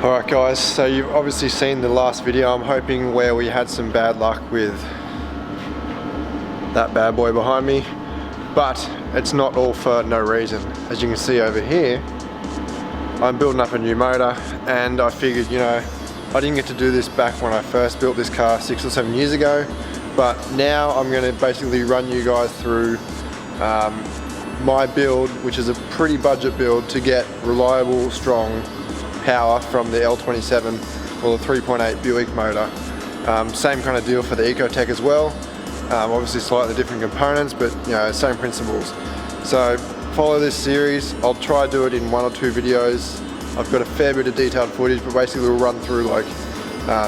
Alright guys, so you've obviously seen the last video, I'm hoping, where we had some bad luck with that bad boy behind me, but it's not all for no reason. As you can see over here, I'm building up a new motor, and I figured, you know, I didn't get to do this back when I first built this car 6 or 7 years ago, but now I'm going to basically run you guys through my build, which is a pretty budget build to get reliable, strong power from the L27 or the 3.8 Buick motor. Same kind of deal for the Ecotec as well. Obviously slightly different components, but you know, same principles. So follow this series. I'll try to do it in 1 or 2 videos. I've got a fair bit of detailed footage, but basically we'll run through like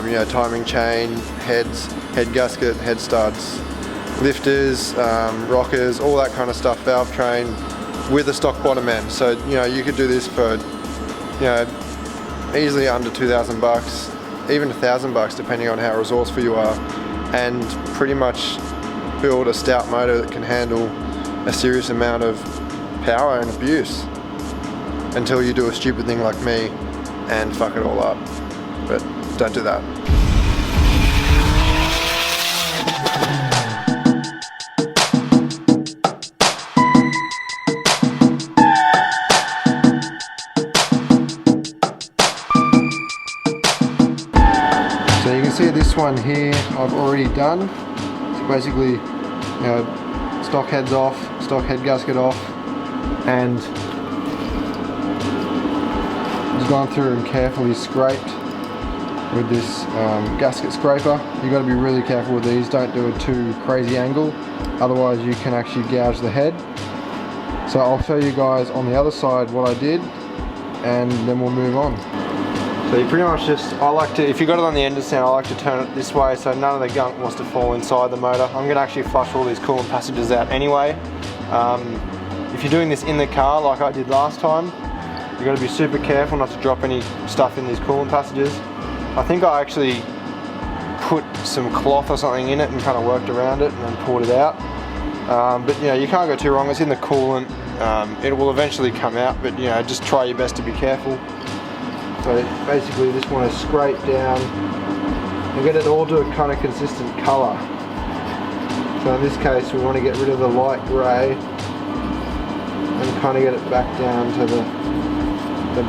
you know, timing chain, heads, head gasket, head studs, lifters, rockers, all that kind of stuff, valve train with a stock bottom end. So you know, you could do this for, you know, easily under 2,000 bucks, even 1,000 bucks depending on how resourceful you are, and pretty much build a stout motor that can handle a serious amount of power and abuse until you do a stupid thing like me and fuck it all up. But don't do that. So you can see this one here I've already done. So basically, you know, stock heads off, stock head gasket off, and just gone through and carefully scraped with this gasket scraper. You've got to be really careful with these, don't do a too crazy angle, otherwise you can actually gouge the head. So I'll show you guys on the other side what I did, and then we'll move on. So you pretty much just, I like to, if you got it on the end of the stand, I like to turn it this way so none of the gunk wants to fall inside the motor. I'm going to actually flush all these coolant passages out anyway. If you're doing this in the car like I did last time, you've got to be super careful not to drop any stuff in these coolant passages. I think I actually put some cloth or something in it and kind of worked around it and then pulled it out. But you know, you can't go too wrong. It's in the coolant. It will eventually come out, but you know, just try your best to be careful. So basically just want to scrape down and get it all to a kind of consistent colour. So in this case we want to get rid of the light grey and kind of get it back down to the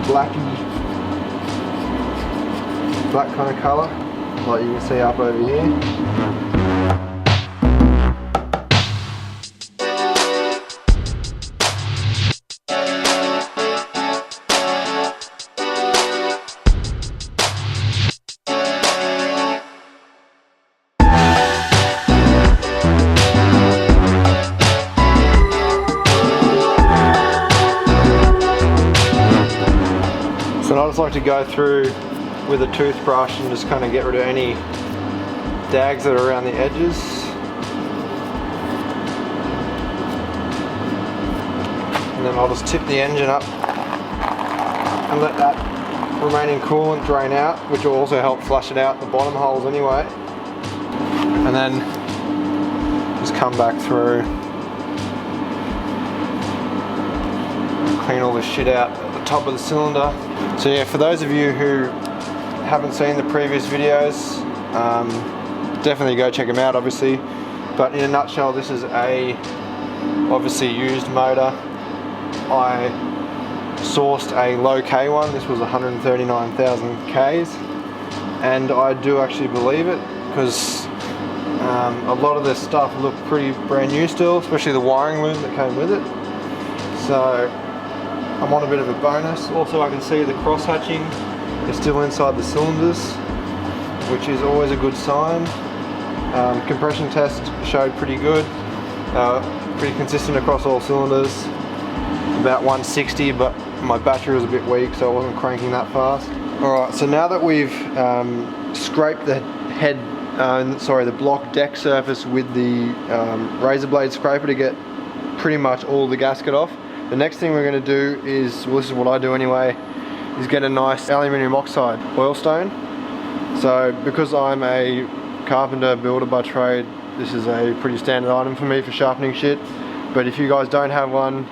black kind of colour, like you can see up over here. So I just like to go through with a toothbrush and just kind of get rid of any dags that are around the edges. And then I'll just tip the engine up and let that remaining coolant drain out, which will also help flush it out the bottom holes anyway. And then just come back through, clean all this shit out at the top of the cylinder. So yeah, for those of you who haven't seen the previous videos, definitely go check them out obviously. But in a nutshell, this is a obviously used motor. I sourced a low K one, this was 139,000 Ks, and I do actually believe it because a lot of this stuff looked pretty brand new still, especially the wiring loom that came with it. So I'm on a bit of a bonus. Also I can see the cross hatching is still inside the cylinders, which is always a good sign. Compression test showed pretty good, pretty consistent across all cylinders, about 160, but my battery was a bit weak so I wasn't cranking that fast. Alright, so now that we've scraped the head, the block deck surface with the razor blade scraper to get pretty much all the gasket off, the next thing we're going to do is, well this is what I do anyway, is get a nice aluminium oxide oil stone. So because I'm a carpenter builder by trade, this is a pretty standard item for me for sharpening shit. But if you guys don't have one,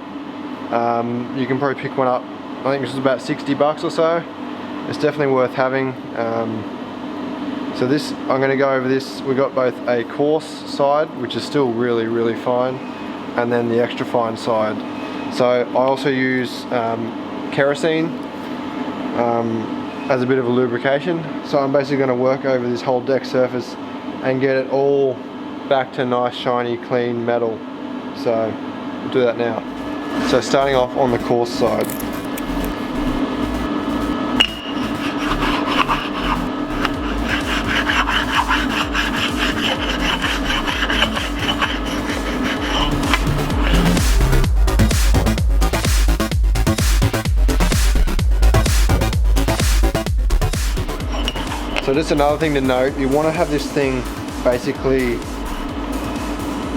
you can probably pick one up. I think this is about 60 bucks or so. it's definitely worth having. So this, I'm going to go over this. We got both a coarse side, which is still really fine, and then the extra fine side. So I also use kerosene as a bit of a lubrication. So I'm basically going to work over this whole deck surface and get it all back to nice shiny clean metal. So we'll do that now. So starting off on the coarse side. So just another thing to note, you want to have this thing basically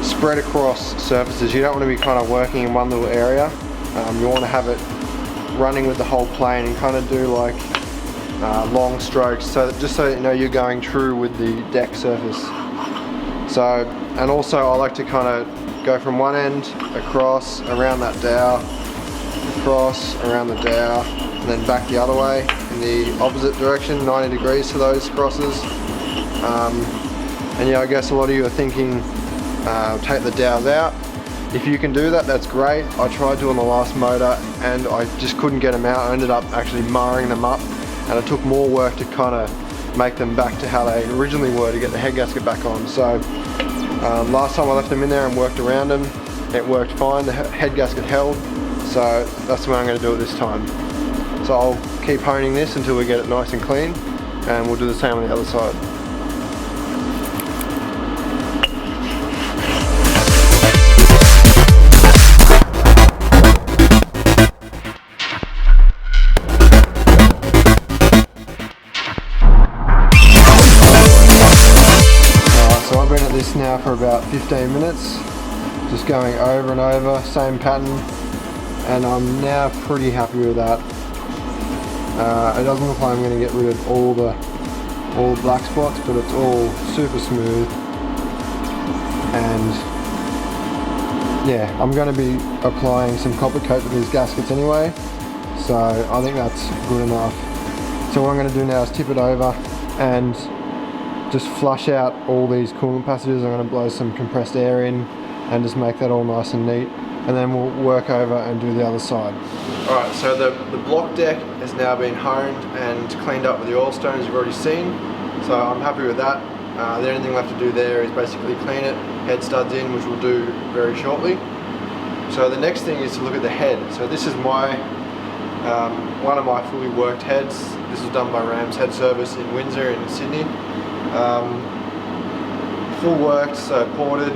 spread across surfaces. You don't want to be kind of working in one little area. You want to have it running with the whole plane and kind of do like long strokes, so just so you know you're going true with the deck surface. So, and also I like to kind of go from one end across around that dowel, across around the dowel, and then back the other way in the opposite direction, 90 degrees to those crosses. And yeah, I guess a lot of you are thinking take the dowels out. If you can do that, that's great. I tried doing the last motor and I just couldn't get them out. I ended up actually marring them up, and it took more work to kind of make them back to how they originally were to get the head gasket back on. So last time I left them in there and worked around them, it worked fine. The head gasket held, so that's the way I'm going to do it this time. So I'll keep honing this until we get it nice and clean, and we'll do the same on the other side. So I've been at this now for about 15 minutes, just going over and over, same pattern, and I'm now pretty happy with that. It doesn't look like I'm going to get rid of all the black spots, but it's all super smooth. And yeah, I'm going to be applying some copper coat to these gaskets anyway, so I think that's good enough. So what I'm going to do now is tip it over and just flush out all these coolant passages. I'm going to blow some compressed air in and just make that all nice and neat, and then we'll work over and do the other side. Alright, so the block deck has now been honed and cleaned up with the oil stones you've already seen, so I'm happy with that. The only thing left to do there is basically clean it, head studs in, which we'll do very shortly. So the next thing is to look at the head. So this is my one of my fully worked heads. This was done by Ram's Head Service in Windsor in Sydney. Full worked, so ported,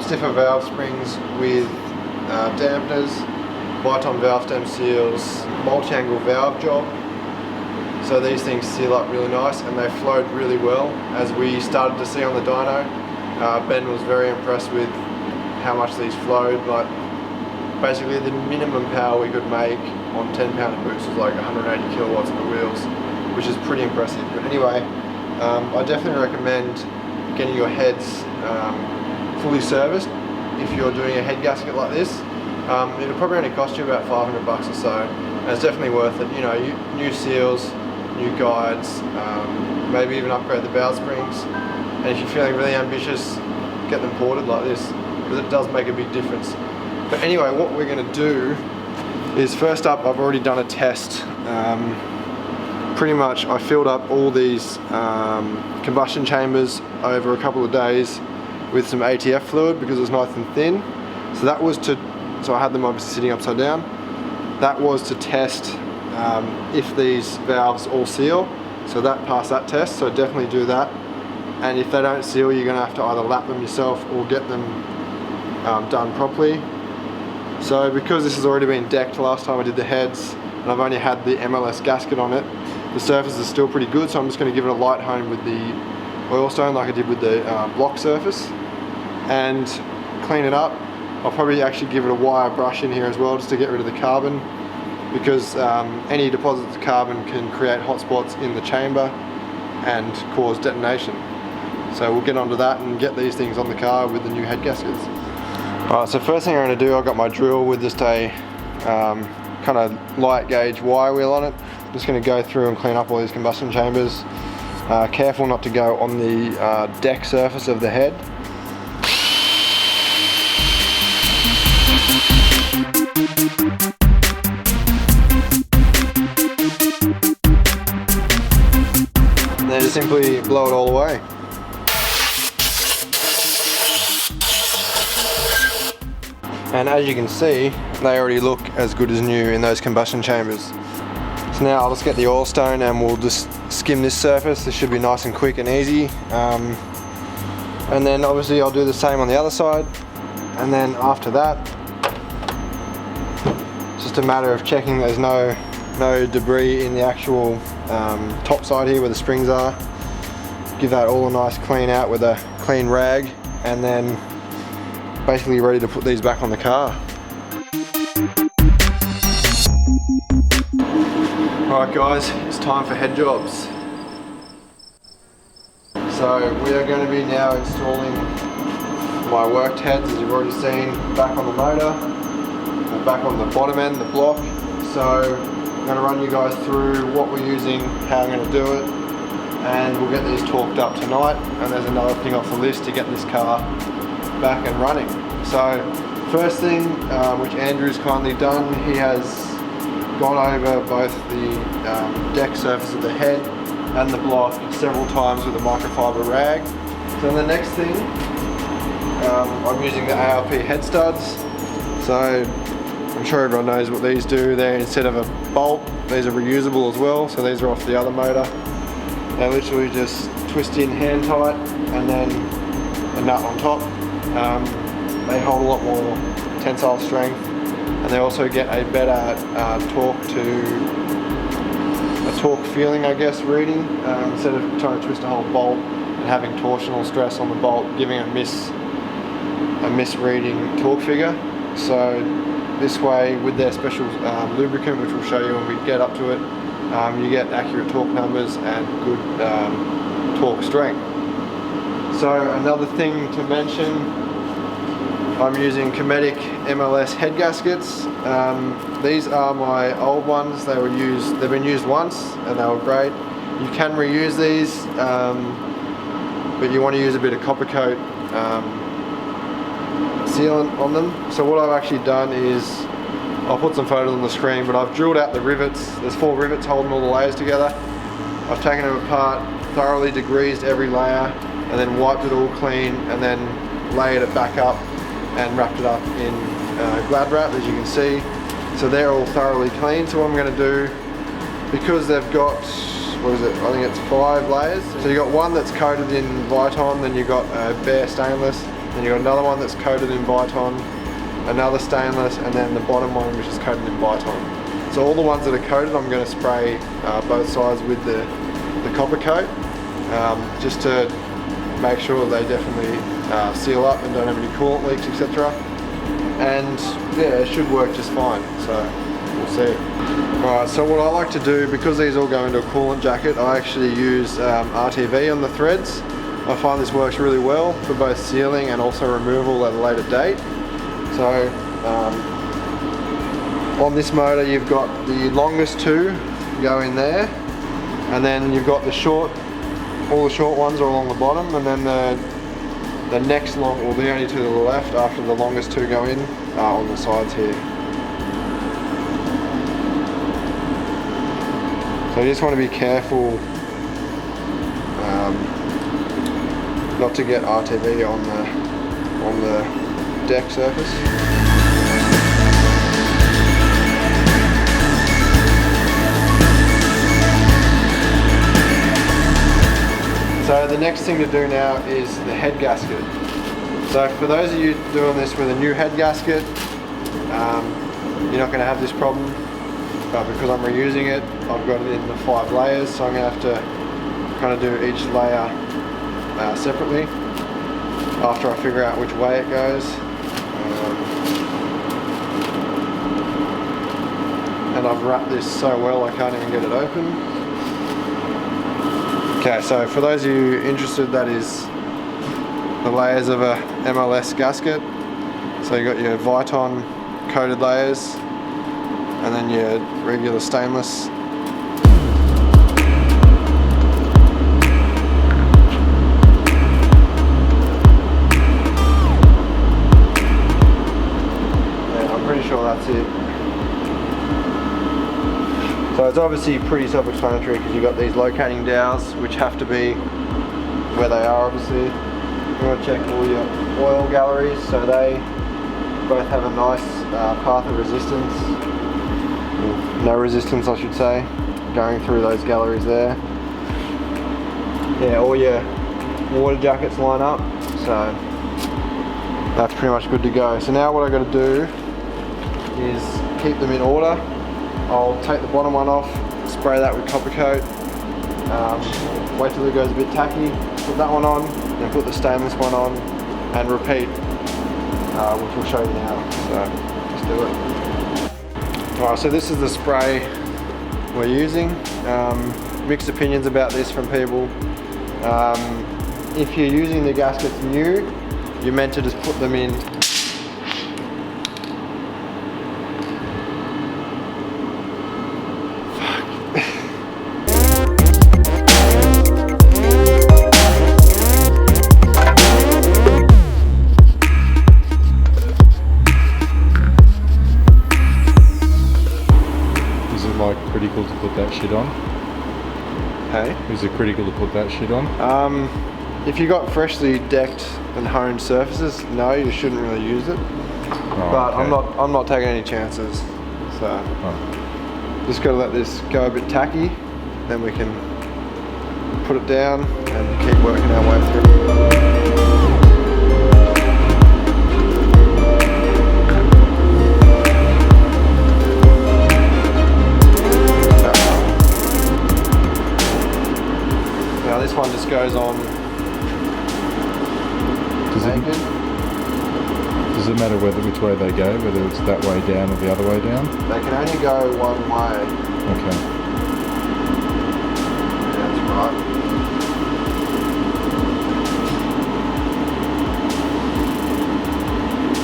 stiffer valve springs with dampeners, Biton valve stem seals, multi-angle valve job. So these things seal up really nice, and they flowed really well as we started to see on the dyno. Ben was very impressed with how much these flowed. Like basically the minimum power we could make on 10-pounder boots was like 180 kilowatts on the wheels, which is pretty impressive. But anyway, I definitely recommend getting your heads fully serviced if you're doing a head gasket like this. It'll probably only cost you about $500 or so, and it's definitely worth it. You know, new seals, new guides, maybe even upgrade the valve springs, and if you're feeling really ambitious, get them ported like this, because it does make a big difference. But anyway, what we're going to do is, first up, I've already done a test. Pretty much I filled up all these combustion chambers over a couple of days with some ATF fluid because it was nice and thin. So that was so I had them obviously sitting upside down. That was to test if these valves all seal. So that passed that test, so definitely do that. And if they don't seal, you're going to have to either lap them yourself or get them done properly. So because this has already been decked last time I did the heads, and I've only had the MLS gasket on it, the surface is still pretty good, so I'm just going to give it a light hone with the oil stone like I did with the block surface, and clean it up. I'll probably actually give it a wire brush in here as well, just to get rid of the carbon, because any deposits of carbon can create hot spots in the chamber and cause detonation. So we'll get onto that and get these things on the car with the new head gaskets. Alright, so first thing I'm going to do, I've got my drill with just a kind of light gauge wire wheel on it. just going to go through and clean up all these combustion chambers. Careful not to go on the deck surface of the head. And then just simply blow it all away. And as you can see, they already look as good as new in those combustion chambers. So now I'll just get the oil stone and we'll just skim this surface. This should be nice and quick and easy. And then obviously I'll do the same on the other side. And then after that, it's just a matter of checking there's no debris in the actual top side here where the springs are. Give that all a nice clean out with a clean rag, and then basically ready to put these back on the car. Alright guys, it's time for head jobs. So we are going to be now installing my worked heads, as you've already seen, back on the motor, or back on the bottom end, the block. So I'm going to run you guys through what we're using, how I'm going to do it, and we'll get these torqued up tonight. And there's another thing off the list to get this car back and running. So first thing, which Andrew's kindly done, he has gone over both the deck surface of the head and the block several times with a microfiber rag. So the next thing, I'm using the ARP head studs. So I'm sure everyone knows what these do. They're, instead of a bolt, these are reusable as well. So these are off the other motor. They literally just twist in hand tight and then a nut on top. They hold a lot more tensile strength, and they also get a better torque feeling, I guess, reading, instead of trying to twist a whole bolt and having torsional stress on the bolt, giving a misreading torque figure. So this way, with their special lubricant, which we'll show you when we get up to it, you get accurate torque numbers and good torque strength. So another thing to mention, I'm using Commodore MLS head gaskets. These are my old ones. They've been used once and they were great. You can reuse these, but you want to use a bit of copper coat sealant on them. So what I've actually done is, I'll put some photos on the screen, but I've drilled out the rivets. There's 4 rivets holding all the layers together. I've taken them apart, thoroughly degreased every layer, and then wiped it all clean, and then layered it back up and wrapped it up in Glad wrap, as you can see. So they're all thoroughly clean. So what I'm going to do, because they've got, what is it, I think it's 5 layers. So you've got one that's coated in Viton, then you've got bare stainless, then you've got another one that's coated in Viton, another stainless, and then the bottom one which is coated in Viton. So all the ones that are coated, I'm going to spray both sides with the copper coat, just to make sure they definitely seal up and don't have any coolant leaks, etc. And yeah, it should work just fine, so we'll see. Alright, so what I like to do, because these all go into a coolant jacket, I actually use RTV on the threads. I find this works really well for both sealing and also removal at a later date. So on this motor you've got the longest 2 go in there, and then you've got the short, all the short ones are along the bottom, and then the next long, or the only 2 to the left after the longest 2 go in, are on the sides here. So you just want to be careful not to get RTV on the deck surface. So the next thing to do now is the head gasket. So for those of you doing this with a new head gasket, you're not going to have this problem, but because I'm reusing it, I've got it in the 5 layers, so I'm going to have to kind of do each layer separately after I figure out which way it goes. And I've wrapped this so well I can't even get it open. Okay, so for those of you interested, that is the layers of a MLS gasket. So you've got your Viton coated layers, and then your regular stainless it's obviously pretty self-explanatory because you've got these locating dowels which have to be where they are obviously. You want to check all your oil galleries so they both have a nice path of resistance, no resistance I should say, going through those galleries there. Yeah, all your water jackets line up, so that's pretty much good to go. So now what I got to do is keep them in order. I'll take the bottom one off, spray that with copper coat, wait till it goes a bit tacky, put that one on, then put the stainless one on, and repeat, which we'll show you now. So let's do it. Alright, so this is the spray we're using. Mixed opinions about this from people. If you're using the gaskets new, you're meant to just put them in critical to put that shit on? Hey? Is it critical to put that shit on? If you got freshly decked and honed surfaces, no, you shouldn't really use it. Oh, but okay. I'm not taking any chances. So just gotta let this go a bit tacky, then we can put it down and keep working our way through. This one just goes on naked. Does it matter which way they go, whether it's that way down or the other way down? They can only go one way. Okay. Yeah, that's right.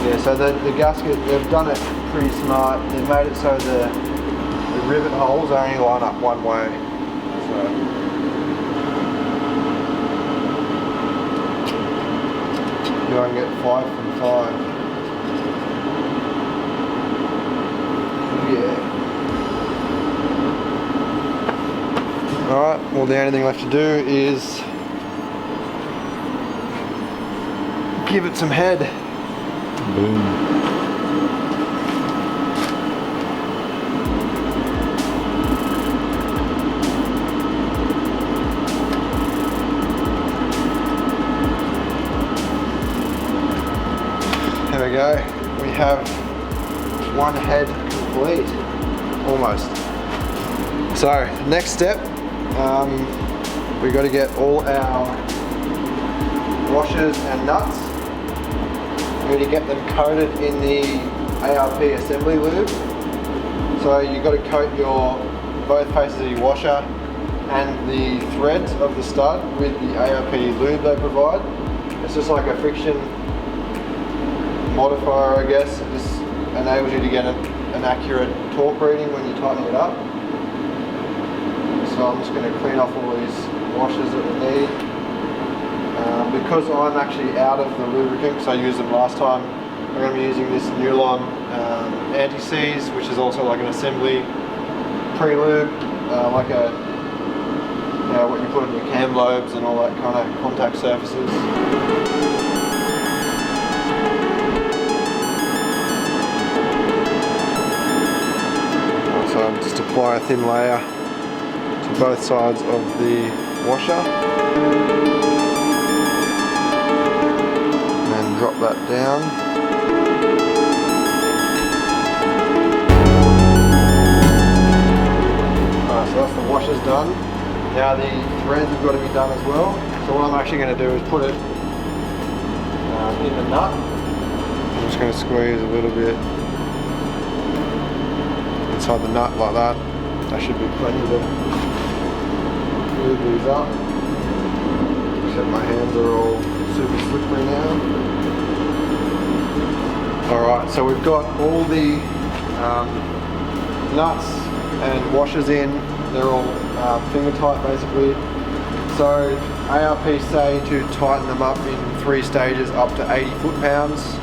Yeah, so the gasket, they've done it pretty smart. They've made it so the rivet holes only line up one way. So. You can get 5 from 5. Yeah. Alright, well the only thing left to do is give it some head. Boom. There we go. We have one head complete, almost. So next step, we got to get all our washers and nuts. We need to get them coated in the ARP assembly lube. So you got to coat both faces of your washer and the threads of the stud with the ARP lube they provide. It's just like a friction modifier, I guess. It just enables you to get an accurate torque reading when you're tightening it up. So I'm just going to clean off all these washers that we need. Because I'm actually out of the lubricant, because I used them last time, I'm going to be using this Newlon anti-seize, which is also like an assembly pre-lube, like what you put in your cam lobes and all that kind of contact surfaces. So just apply a thin layer to both sides of the washer. And drop that down. Alright, so that's the washers done. Now the threads have got to be done as well. So what I'm actually going to do is put it in the nut. I'm just going to squeeze a little bit inside the nut like that. That should be plenty to lube these up. Except my hands are all super slippery now. Alright, so we've got all the nuts and washers in. They're all finger tight basically. So ARP say to tighten them up in 3 stages up to 80 foot-pounds.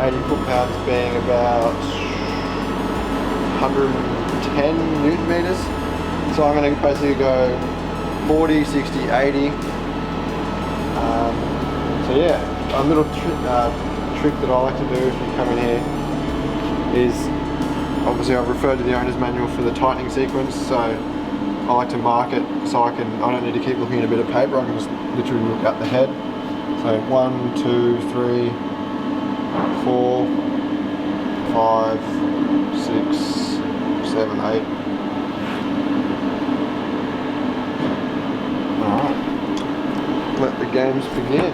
80 foot-pounds being about 120 10 Newton meters. So I'm going to basically go 40, 60, 80. So yeah, a little trick that I like to do if you come in here is, obviously I've referred to the owner's manual for the tightening sequence, so I like to mark it so I don't need to keep looking at a bit of paper, I can just literally look at the head. So 1, 2, 3, 4, 5, 6, 7, 8. Alright, let the games begin.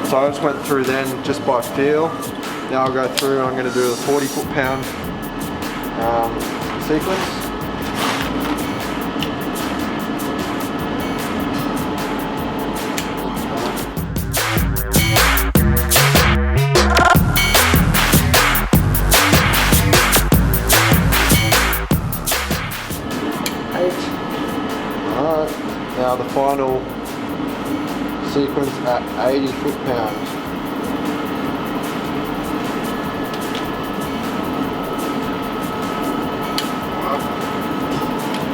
So I just went through then just by feel. Now I'll go through and I'm going to do the 40 foot-pound sequence. Alright, now the final sequence at 80 foot-pounds.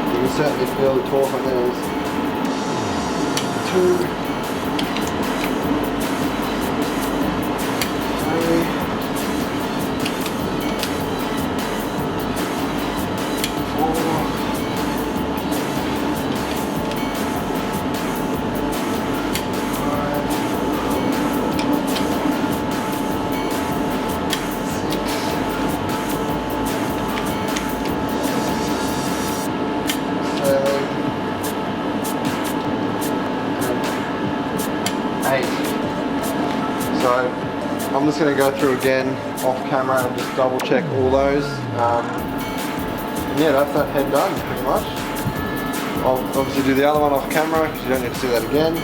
You can certainly feel the torque on those. 2, 3, 4, 8. So I'm just going to go through again off camera and just double check all those. And yeah, that's that head done pretty much. I'll obviously do the other one off camera because you don't need to see that again.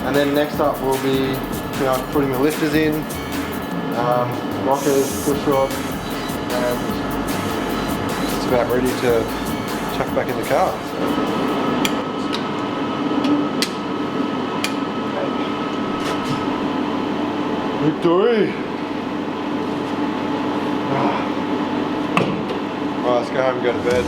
And then next up will be putting the lifters in, rockers, push rod, and it's about ready to chuck back in the car. Victory! Alright, let's go home and go to bed.